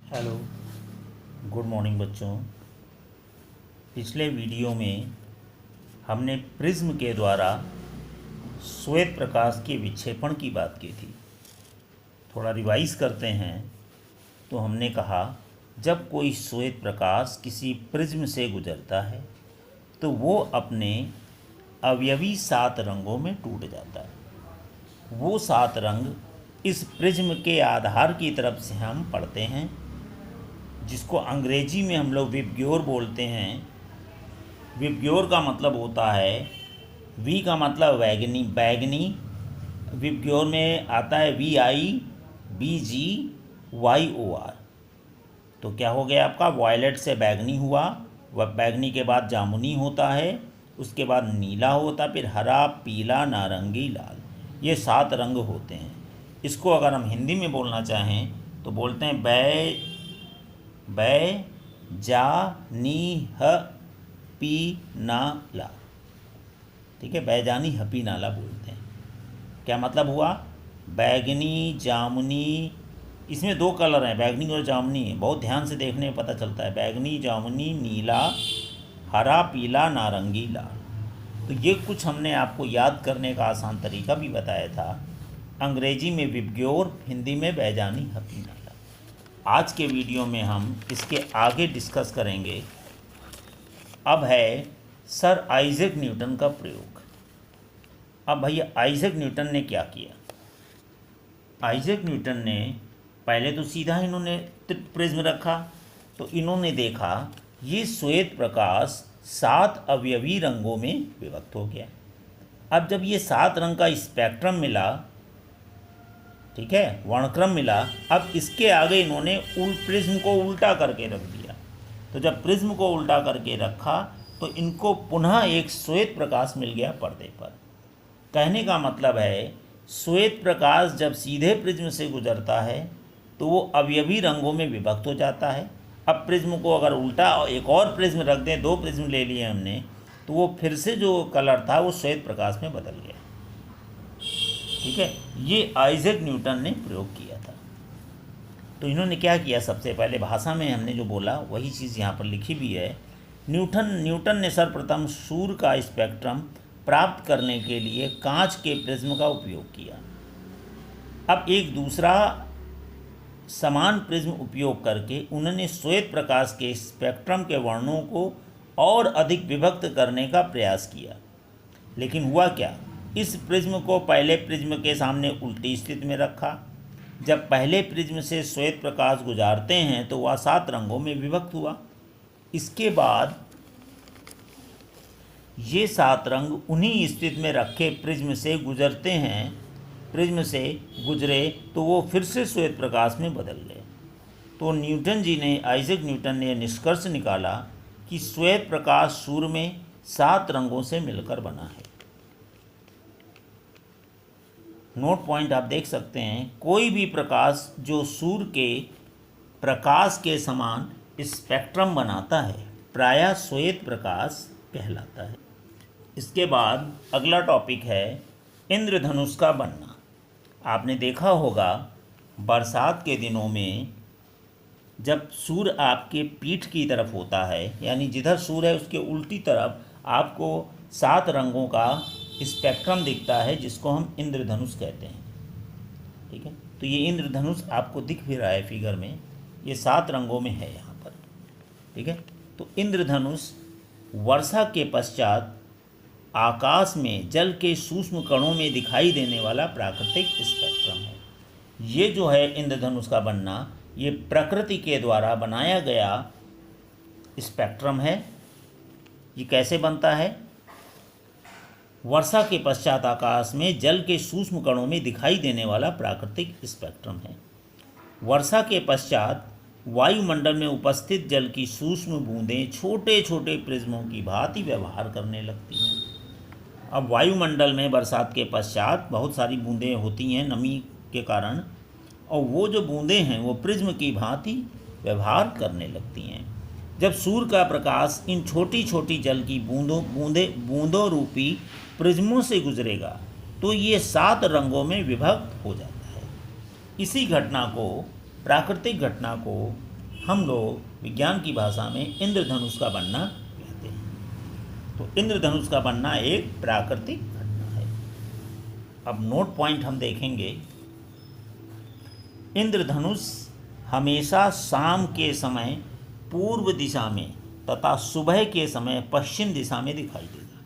Hello, good morning बच्चों। पिछले video में हमने प्रिज्म के द्वारा श्वेत प्रकाश के विक्षेपण की बात की थी। थोड़ा रिवाइज करते हैं तो हमने कहा जब कोई श्वेत प्रकाश किसी प्रिज्म से गुजरता है तो वो अपने अवयवी 7 रंगों में टूट जाता है। वो 7 रंग इस प्रिज्म के आधार की तरफ से हम पढ़ते हैं, जिसको अंग्रेजी में हम लोग विबग्योर बोलते हैं। विबग्योर का मतलब होता है, वी का मतलब बैगनी। विबग्योर में आता है VIBGYOR। तो क्या हो गया आपका, वायलेट से बैगनी हुआ, वह बैगनी के बाद जामुनी होता है, उसके बाद नीला होता, फिर हरा, पीला, नारंगी, लाल। ये 7 रंग होते हैं। इसको अगर हम हिंदी में बोलना चाहें तो बोलते हैं बै जा नी ह पी ना ला। ठीक है, बैजानी हपी नाला बोलते हैं। क्या मतलब हुआ, बैगनी, जामुनी। इसमें 2 कलर हैं, बैगनी और जामुनी। बहुत ध्यान से देखने में पता चलता है, बैगनी, जामुनी, नीला, हरा, पीला, नारंगी, लाल। तो ये कुछ हमने आपको याद करने का आसान तरीका भी बताया था। अंग्रेजी में विबग्योर, हिंदी में बैजानी हपी नाला। आज के वीडियो में हम इसके आगे डिस्कस करेंगे। अब है सर आइजैक न्यूटन का प्रयोग। अब भैया आइजैक न्यूटन ने क्या किया। आइजैक न्यूटन ने पहले तो सीधा इन्होंने प्रिज्म रखा, तो इन्होंने देखा ये श्वेत प्रकाश 7 अवयवी रंगों में विभक्त हो गया। अब जब ये 7 रंग का स्पेक्ट्रम मिला, ठीक है, वर्णक्रम मिला, अब इसके आगे इन्होंने प्रिज्म को उल्टा करके रख दिया। तो जब प्रिज्म को उल्टा करके रखा तो इनको पुनः एक श्वेत प्रकाश मिल गया पर्दे पर। कहने का मतलब है, श्वेत प्रकाश जब सीधे प्रिज्म से गुजरता है तो वो अवयवी रंगों में विभक्त हो जाता है। अब प्रिज्म को अगर उल्टा एक और प्रिज्म रख दें, 2 प्रिज्म ले लिए हमने, तो वो फिर से जो कलर था वो श्वेत प्रकाश में बदल गया। ठीक है, ये आइजैक न्यूटन ने प्रयोग किया था। तो इन्होंने क्या किया, सबसे पहले भाषा में हमने जो बोला वही चीज़ यहाँ पर लिखी भी है। न्यूटन ने सर्वप्रथम सूर्य का स्पेक्ट्रम प्राप्त करने के लिए कांच के प्रिज्म का उपयोग किया। अब एक दूसरा समान प्रिज्म उपयोग करके उन्होंने श्वेत प्रकाश के स्पेक्ट्रम के वर्णों को और अधिक विभक्त करने का प्रयास किया। लेकिन हुआ क्या, इस प्रिज्म को पहले प्रिज्म के सामने उल्टी स्थिति में रखा। जब पहले प्रिज्म से श्वेत प्रकाश गुजारते हैं तो वह 7 रंगों में विभक्त हुआ। इसके बाद ये 7 रंग उन्हीं स्थिति में रखे प्रिज्म से गुजरते हैं, प्रिज्म से गुजरे तो वो फिर से श्वेत प्रकाश में बदल गए। तो आइजैक न्यूटन ने निष्कर्ष निकाला कि श्वेत प्रकाश सूर्य में 7 रंगों से मिलकर बना है। नोट पॉइंट आप देख सकते हैं, कोई भी प्रकाश जो सूर्य के प्रकाश के समान स्पेक्ट्रम बनाता है प्रायः श्वेत प्रकाश कहलाता है। इसके बाद अगला टॉपिक है इंद्रधनुष का बनना। आपने देखा होगा बरसात के दिनों में जब सूर्य आपके पीठ की तरफ होता है, यानी जिधर सूर्य है उसके उल्टी तरफ आपको 7 रंगों का स्पेक्ट्रम दिखता है, जिसको हम इंद्रधनुष कहते हैं। ठीक है, तो ये इंद्रधनुष आपको दिख भी रहा है फिगर में, ये 7 रंगों में है यहाँ पर। ठीक है, तो इंद्रधनुष वर्षा के पश्चात आकाश में जल के सूक्ष्म कणों में दिखाई देने वाला प्राकृतिक स्पेक्ट्रम है। ये जो है इंद्रधनुष का बनना, ये प्रकृति के द्वारा बनाया गया स्पेक्ट्रम है। ये कैसे बनता है, वर्षा के पश्चात आकाश में जल के सूक्ष्म कणों में दिखाई देने वाला प्राकृतिक स्पेक्ट्रम है। वर्षा के पश्चात वायुमंडल में उपस्थित जल की सूक्ष्म बूंदें छोटे छोटे प्रिज्मों की भांति व्यवहार करने लगती हैं। अब वायुमंडल में बरसात के पश्चात बहुत सारी बूंदें होती हैं नमी के कारण, और वो जो बूंदें हैं वो प्रिज्म की भांति व्यवहार करने लगती हैं। जब सूर्य का प्रकाश इन छोटी छोटी जल की बूंदों रूपी प्रिज्मों से गुजरेगा तो ये 7 रंगों में विभक्त हो जाता है। इसी घटना को, प्राकृतिक घटना को हम लोग विज्ञान की भाषा में इंद्रधनुष का बनना कहते हैं। तो इंद्रधनुष का बनना एक प्राकृतिक घटना है। अब नोट पॉइंट हम देखेंगे। इंद्रधनुष हमेशा शाम के समय पूर्व दिशा में तथा सुबह के समय पश्चिम दिशा में दिखाई देगा।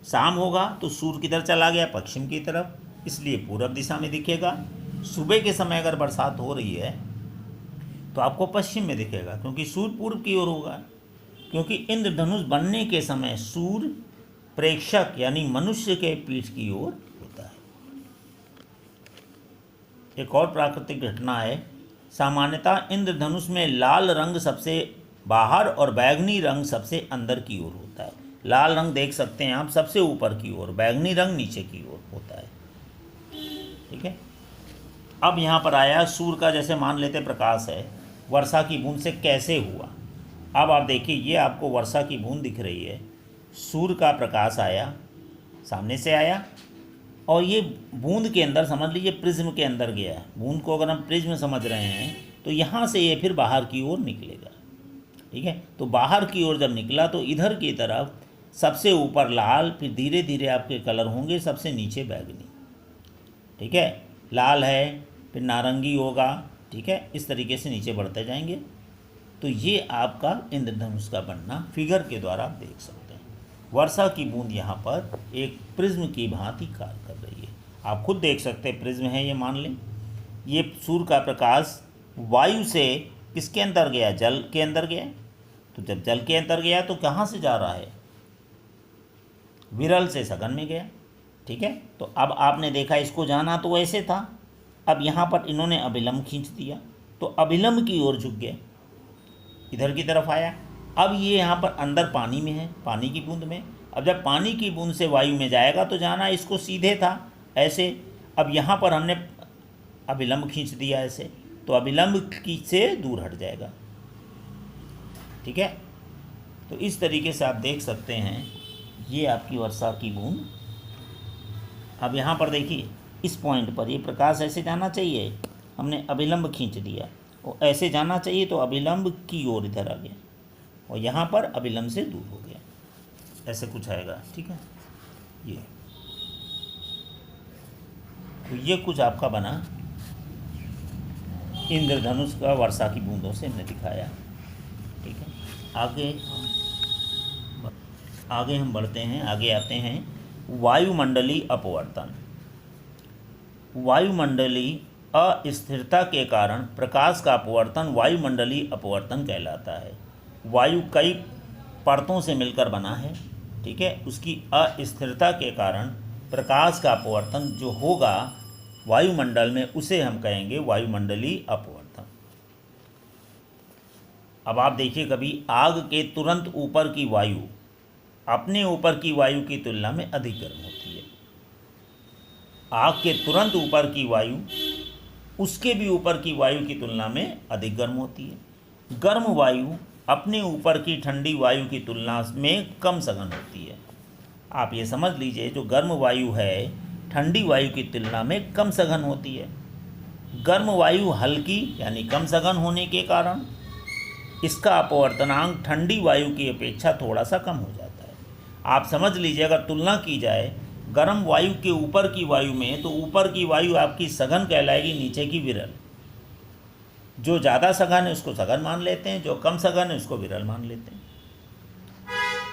शाम होगा तो सूर्य किधर चला गया, पश्चिम की तरफ, इसलिए पूर्व दिशा में दिखेगा। सुबह के समय अगर बरसात हो रही है तो आपको पश्चिम में दिखेगा, क्योंकि सूर्य पूर्व की ओर होगा। क्योंकि इंद्रधनुष बनने के समय सूर्य प्रेक्षक यानी मनुष्य के पीठ की ओर होता है। एक और प्राकृतिक घटना है। सामान्यतः इंद्रधनुष में लाल रंग सबसे बाहर और बैगनी रंग सबसे अंदर की ओर होता है। लाल रंग देख सकते हैं आप सबसे ऊपर की ओर, बैगनी रंग नीचे की ओर होता है। ठीक है। अब यहाँ पर आया सूर्य का, जैसे मान लेते प्रकाश है, वर्षा की बूंद से कैसे हुआ। अब आप देखिए, ये आपको वर्षा की बूंद दिख रही है। सूर्य का प्रकाश आया, सामने से आया, और ये बूंद के अंदर, समझ लीजिए प्रिज्म के अंदर गया। बूंद को अगर हम प्रिज्म समझ रहे हैं तो यहाँ से ये फिर बाहर की ओर निकलेगा। ठीक है। तो बाहर की ओर जब निकला तो इधर की तरफ सबसे ऊपर लाल, फिर धीरे धीरे आपके कलर होंगे, सबसे नीचे बैगनी। ठीक है। लाल है, फिर नारंगी होगा। ठीक है। इस तरीके से नीचे बढ़ते जाएंगे। तो ये आपका इंद्रधनुष का बनना फिगर के द्वारा आप देख सकते हैं। वर्षा की बूंद यहाँ पर एक प्रिज्म की भांति कार्य कर रही है। आप खुद देख सकते हैं प्रिज्म है ये, मान लें। ये सूर्य का प्रकाश वायु से किसके अंदर गया, जल के अंदर गया। तो जब जल के अंदर गया तो कहाँ से जा रहा है, विरल से सघन में गया। ठीक है। तो अब आपने देखा इसको जाना तो ऐसे था, अब यहाँ पर इन्होंने अभिलंब खींच दिया तो अभिलंब की ओर झुक गया, इधर की तरफ आया। अब ये यहाँ पर अंदर पानी में है, पानी की बूंद में। अब जब पानी की बूंद से वायु में जाएगा तो जाना इसको सीधे था ऐसे। अब यहाँ पर हमने अभिलंब खींच दिया ऐसे, तो अभिलंब की से दूर हट जाएगा। ठीक है। तो इस तरीके से आप देख सकते हैं ये आपकी वर्षा की बूंद। अब यहाँ पर देखिए, इस पॉइंट पर ये प्रकाश ऐसे जाना चाहिए, हमने अभिलंब खींच दिया, और ऐसे जाना चाहिए तो अभिलंब की ओर इधर आ गया, और यहाँ पर अभिलंब से दूर हो गया, ऐसे कुछ आएगा। ठीक है। ये तो ये कुछ आपका बना इंद्रधनुष का वर्षा की बूंदों से हमने दिखाया। ठीक है। आगे हम बढ़ते हैं, आगे आते हैं वायुमंडलीय अपवर्तन। वायुमंडलीय अस्थिरता के कारण प्रकाश का अपवर्तन वायुमंडलीय अपवर्तन कहलाता है। वायु कई परतों से मिलकर बना है। ठीक है। उसकी अस्थिरता के कारण प्रकाश का अपवर्तन जो होगा वायुमंडल में, उसे हम कहेंगे वायुमंडलीय अपवर्तन। अब आप देखिए, कभी आग के तुरंत ऊपर की वायु अपने ऊपर की वायु की तुलना में अधिक गर्म होती है। आग के तुरंत ऊपर की वायु उसके भी ऊपर की वायु की तुलना में अधिक गर्म होती है। गर्म वायु अपने ऊपर की ठंडी वायु की तुलना में कम सघन होती है। आप ये समझ लीजिए, जो गर्म वायु है ठंडी वायु की तुलना में कम सघन होती है। गर्म वायु हल्की यानी कम सघन होने के कारण इसका अपवर्तनांक ठंडी वायु की अपेक्षा थोड़ा सा कम हो जाता है। आप समझ लीजिए, अगर तुलना की जाए गर्म वायु के ऊपर की वायु में, तो ऊपर की वायु आपकी सघन कहलाएगी, नीचे की विरल। जो ज़्यादा सघन है उसको सघन मान लेते हैं, जो कम सघन है उसको विरल मान लेते हैं।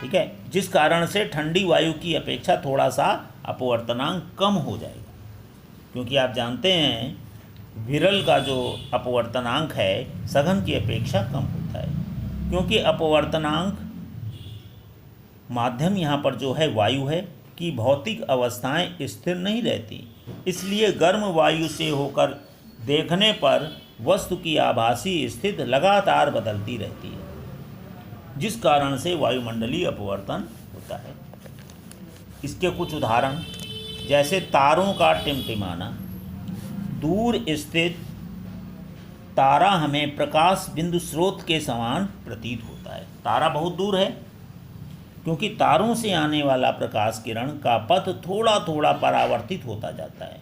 ठीक है। जिस कारण से ठंडी वायु की अपेक्षा थोड़ा सा अपवर्तनांक कम हो जाएगा, क्योंकि आप जानते हैं विरल का जो अपवर्तनांक है सघन की अपेक्षा कम होता है। क्योंकि अपवर्तनांक माध्यम यहाँ पर जो है वायु है की भौतिक अवस्थाएं स्थिर नहीं रहती, इसलिए गर्म वायु से होकर देखने पर वस्तु की आभासी स्थिति लगातार बदलती रहती है, जिस कारण से वायुमंडलीय अपवर्तन होता है। इसके कुछ उदाहरण, जैसे तारों का टिमटिमाना। दूर स्थित तारा हमें प्रकाश बिंदु स्रोत के समान प्रतीत होता है। तारा बहुत दूर है, क्योंकि तारों से आने वाला प्रकाश किरण का पथ थोड़ा थोड़ा परावर्तित होता जाता है।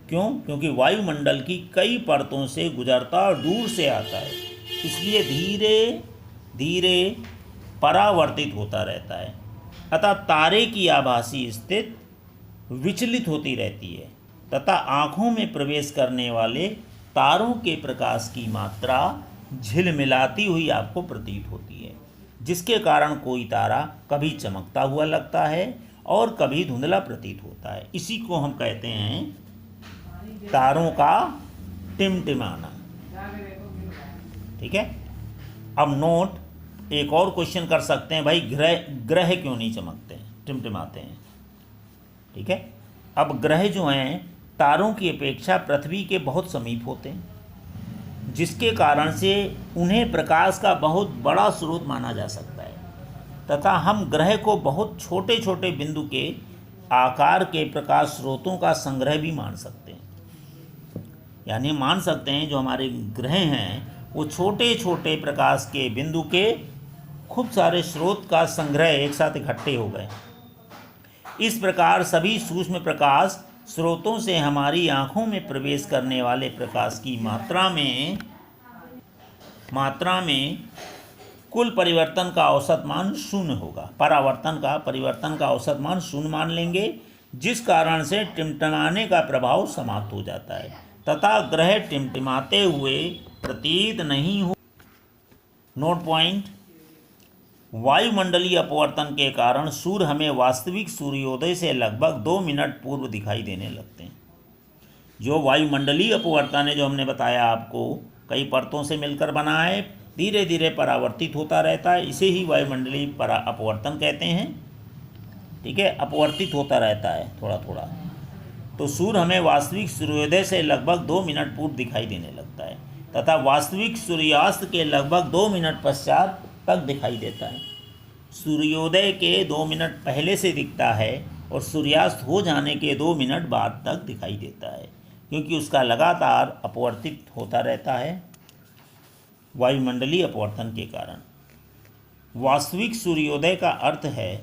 क्यों? क्योंकि वायुमंडल की कई परतों से गुजरता और दूर से आता है, इसलिए धीरे धीरे परावर्तित होता रहता है। अतः तारे की आभासी स्थिति विचलित होती रहती है तथा आँखों में प्रवेश करने वाले तारों के प्रकाश की मात्रा झिलमिलाती हुई आपको प्रतीत होती है, जिसके कारण कोई तारा कभी चमकता हुआ लगता है और कभी धुंधला प्रतीत होता है। इसी को हम कहते हैं तारों का टिमटिमाना। ठीक है। अब नोट, एक और क्वेश्चन कर सकते हैं, भाई ग्रह क्यों नहीं चमकते हैं, टिमटिमाते हैं। ठीक है। अब ग्रह जो हैं तारों की अपेक्षा पृथ्वी के बहुत समीप होते हैं, जिसके कारण से उन्हें प्रकाश का बहुत बड़ा स्रोत माना जा सकता है तथा हम ग्रह को बहुत छोटे छोटे बिंदु के आकार के प्रकाश स्रोतों का संग्रह भी मान सकते हैं। यानी मान सकते हैं जो हमारे ग्रह हैं वो छोटे छोटे प्रकाश के बिंदु के खूब सारे स्रोत का संग्रह एक साथ इकट्ठे हो गए। इस प्रकार सभी सूक्ष्म प्रकाश स्रोतों से हमारी आँखों में प्रवेश करने वाले प्रकाश की मात्रा में कुल परिवर्तन का औसत मान शून्य होगा। परिवर्तन का औसत मान शून्य मान लेंगे, जिस कारण से टिमटिमाने का प्रभाव समाप्त हो जाता है तथा ग्रह टिमटिमाते हुए प्रतीत नहीं हो। नोट पॉइंट, वायुमंडलीय अपवर्तन के कारण सूर्य हमें वास्तविक सूर्योदय से लगभग 2 मिनट पूर्व दिखाई देने लगते हैं। जो वायुमंडलीय अपवर्तन है, जो हमने बताया आपको, कई परतों से मिलकर बना है, धीरे धीरे परावर्तित होता रहता है, इसे ही वायुमंडलीय अपवर्तन कहते हैं। ठीक है, अपवर्तित होता रहता है थोड़ा थोड़ा। तो सूर्य हमें वास्तविक सूर्योदय से लगभग 2 मिनट पूर्व दिखाई देने लगता है तथा वास्तविक सूर्यास्त के लगभग 2 मिनट पश्चात तक दिखाई देता है। सूर्योदय के 2 मिनट पहले से दिखता है और सूर्यास्त हो जाने के 2 मिनट बाद तक दिखाई देता है, क्योंकि उसका लगातार अपवर्तित होता रहता है वायुमंडलीय अपवर्तन के कारण। वास्तविक सूर्योदय का अर्थ है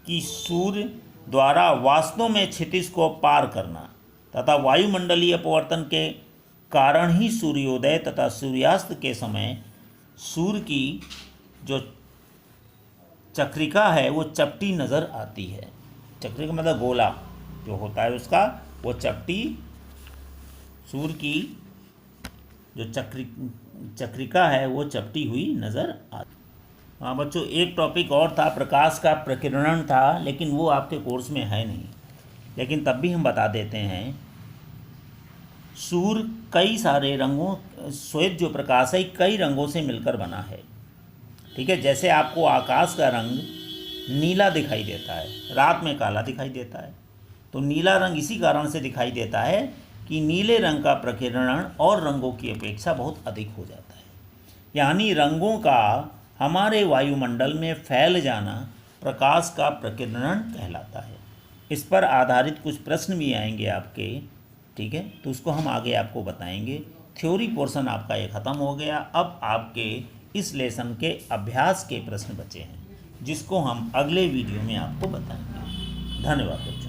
कि सूर्य द्वारा वास्तव में क्षितिज को पार करना तथा वायुमंडलीय अपवर्तन के कारण ही सूर्योदय तथा सूर्यास्त के समय सूर्य की जो चक्रिका है वो चपटी नज़र आती है। चक्रिका मतलब गोला जो होता है उसका, वो चपटी, सूर्य की जो चक्रिका है वो चपटी हुई नज़र आती। हाँ बच्चों, एक टॉपिक और था, प्रकाश का प्रकीर्णन था, लेकिन वो आपके कोर्स में है नहीं, लेकिन तब भी हम बता देते हैं। सूर्य कई सारे रंगों, श्वेत जो प्रकाश है कई रंगों से मिलकर बना है। ठीक है, जैसे आपको आकाश का रंग नीला दिखाई देता है, रात में काला दिखाई देता है, तो नीला रंग इसी कारण से दिखाई देता है कि नीले रंग का प्रकीर्णन और रंगों की अपेक्षा बहुत अधिक हो जाता है। यानी रंगों का हमारे वायुमंडल में फैल जाना प्रकाश का प्रकीर्णन कहलाता है। इस पर आधारित कुछ प्रश्न भी आएंगे आपके। ठीक है, तो उसको हम आगे आपको बताएंगे। थ्योरी पोर्शन आपका ये ख़त्म हो गया। अब आपके इस लेसन के अभ्यास के प्रश्न बचे हैं, जिसको हम अगले वीडियो में आपको बताएंगे। धन्यवाद बच्चों।